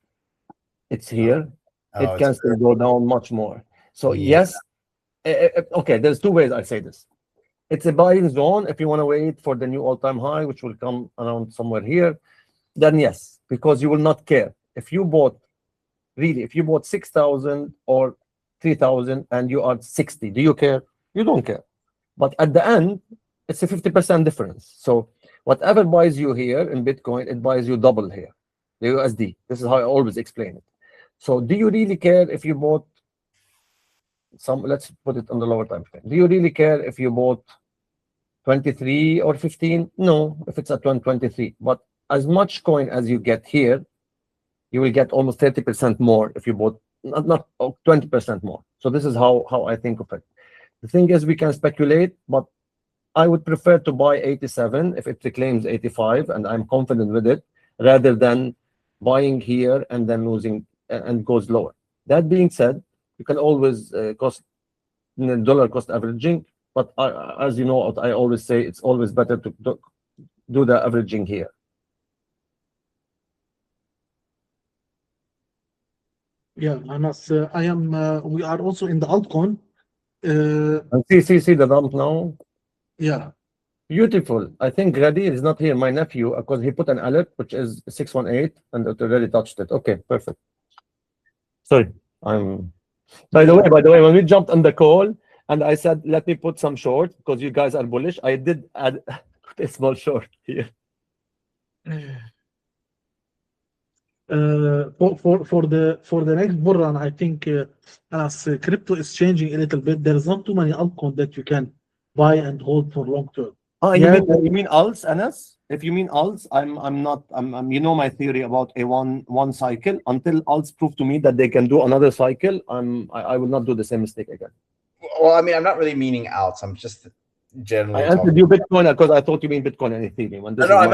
It's here. It can still go down much more. So yes, okay, there's two ways I say this. It's a buying zone. If you want to wait for the new all-time high, which will come around somewhere here, then yes, because you will not care. If you bought 6,000 or 3,000 and you are 60, do you care? You don't care. But at the end, it's a 50% difference. So whatever buys you here in Bitcoin, it buys you double here, the USD. This is how I always explain it. So do you really care if you bought some, let's put it on the lower time frame. Do you really care if you bought 23 or 15? No, if it's at 23. But as much coin as you get here, you will get almost 30% more if you bought, not 20% more. So this is how I think of it. The thing is, we can speculate, but I would prefer to buy 87 if it reclaims 85 and I'm confident with it, rather than buying here and then losing and goes lower. That being said, you can always dollar cost averaging, but as you know, I always say it's always better to do the averaging here. Yeah, Anas, we are also in the altcoin. And see the dump now. Yeah. Beautiful. I think Grady is not here, my nephew, because he put an alert, which is 618, and it already touched it. Okay, perfect. Sorry, By the way, when we jumped on the call, and I said, let me put some short, because you guys are bullish, I did add a small short here. For the next bull run, I think as crypto is changing a little bit, there is not too many altcoins that you can buy and hold for long term. You mean alts, Anas? If you mean alts, I'm you know my theory about a one cycle. Until alts prove to me that they can do another cycle, I will not do the same mistake again. Well, I mean, I'm not really meaning alts. I'm just generally. I answered you Bitcoin because I thought you mean Bitcoin and Ethereum. No, I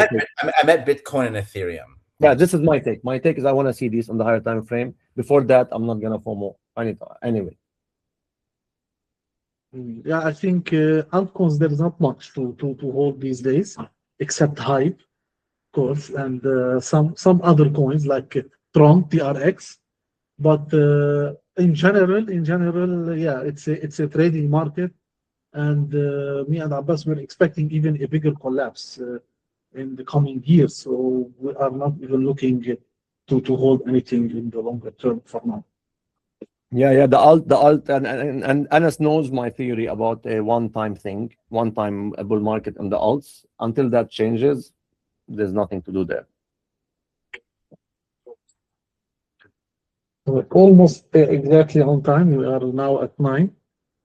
meant Bitcoin and Ethereum. Yeah, this is my take. My take is I want to see these on the higher time frame. Before that, I'm not gonna FOMO anyway. Yeah, I think altcoins there is not much to hold these days, except hype, of course, and some other coins like Tron, TRX. But in general, yeah, it's a trading market, and me and Abbas were expecting even a bigger collapse in the coming years. So we are not even looking to hold anything in the longer term for now. Yeah, the alt, and Anas knows my theory about a one-time bull market on the alts. Until that changes, there's nothing to do there. Almost exactly on time. We are now at 9.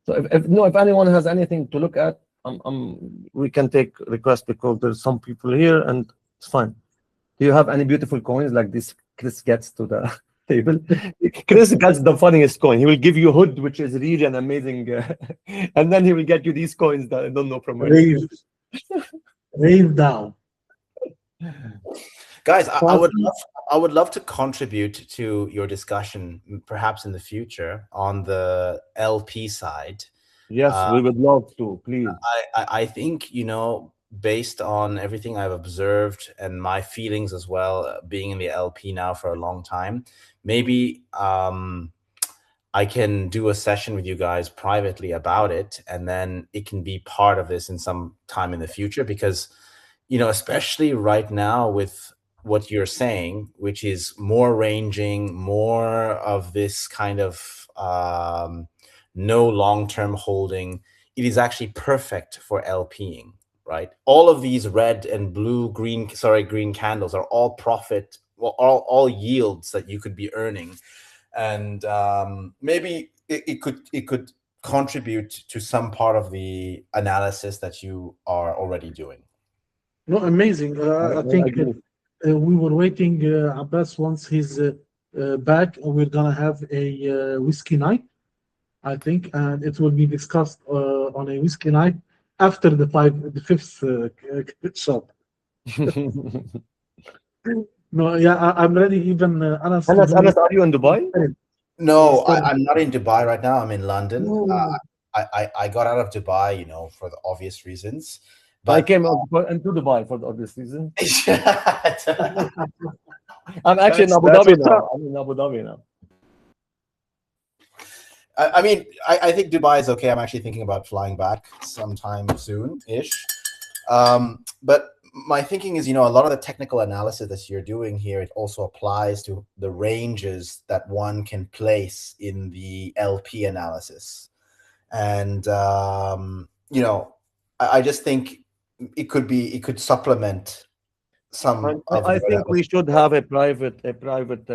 So if anyone has anything to look at, we can take requests because there's some people here and it's fine. Do you have any beautiful coins like this? Chris gets to the table. Chris gets the funniest coin. He will give you Hood, which is really an amazing, and then he will get you these coins that I don't know from where. Rave down. Guys, I would love to contribute to your discussion, perhaps in the future, on the LP side. Yes, we would love to, please. I think, based on everything I've observed and my feelings as well, being in the LP now for a long time, maybe I can do a session with you guys privately about it, and then it can be part of this in some time in the future. Because, especially right now with what you're saying, which is more ranging, more of this kind of no long-term holding, it is actually perfect for LPing, right? All of these red and green candles are all profit, well, all yields that you could be earning. And maybe it could contribute to some part of the analysis that you are already doing. No, amazing. I think we were waiting Abbas once he's back. We're gonna have a whiskey night, I think, and it will be discussed on a whiskey night after the fifth shot. No, yeah, I'm ready. Even Anas, are you in Dubai? No, I'm not in Dubai right now. I'm in London. No. I got out of Dubai, for the obvious reasons. But I came into Dubai for the obvious reason. I'm actually in Abu Dhabi now. I'm in Abu Dhabi now. I mean, I think Dubai is okay. I'm actually thinking about flying back sometime soon-ish. But my thinking is, a lot of the technical analysis that you're doing here, it also applies to the ranges that one can place in the LP analysis. And, I just think it could supplement some. I think we should have a private.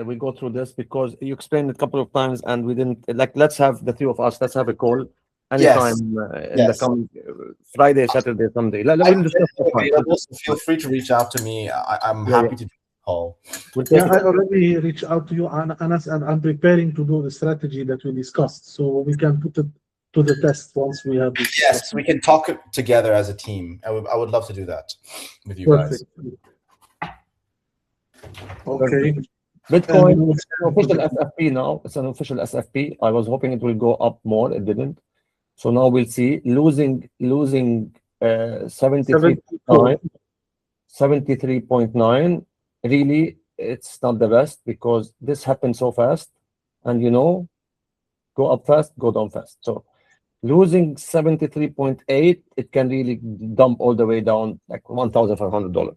We go through this because you explained it a couple of times and we didn't let's have the three of us. Let's have a call anytime in the coming Friday, Saturday, Sunday. Feel free to reach out to me. I'm happy to do a call. I already reached out to you, Anas, and I'm preparing to do the strategy that we discussed, so we can put it to the test once we have this. Yes, we can talk together as a team. I would love to do that with you guys. Okay. Bitcoin is an official SFP now. It's an official SFP. I was hoping it will go up more. It didn't. So now we'll see. Losing 73.9. Really, it's not the best because this happened so fast. And go up fast, go down fast. So losing 73.8, it can really dump all the way down like $1,500.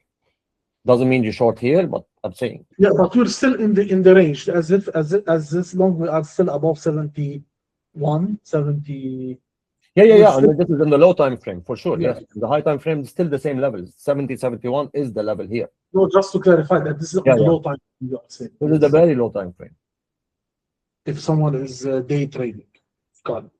Doesn't mean you're short here, but I'm saying. Yeah, but we're still in the range. As this long we are still above 71, 70. Yeah. And this is in the low time frame for sure. Yes. The high time frame is still the same levels. 70, 71 is the level here. No, just to clarify that this is on the low time frame. You are saying. This is the very low time frame. If someone is day trading, got it.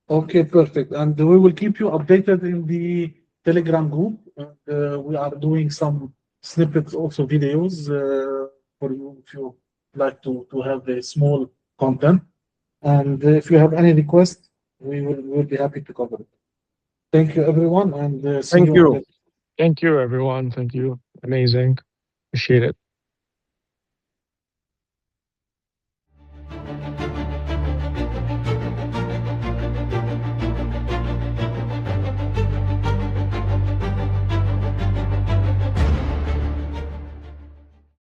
Okay, perfect. And we will keep you updated in the Telegram group. We are doing some snippets, also videos for you if you like to have a small content. And if you have any requests, we'll be happy to cover it. Thank you, everyone, and see you. Thank you, everyone. Thank you. Amazing. Appreciate it.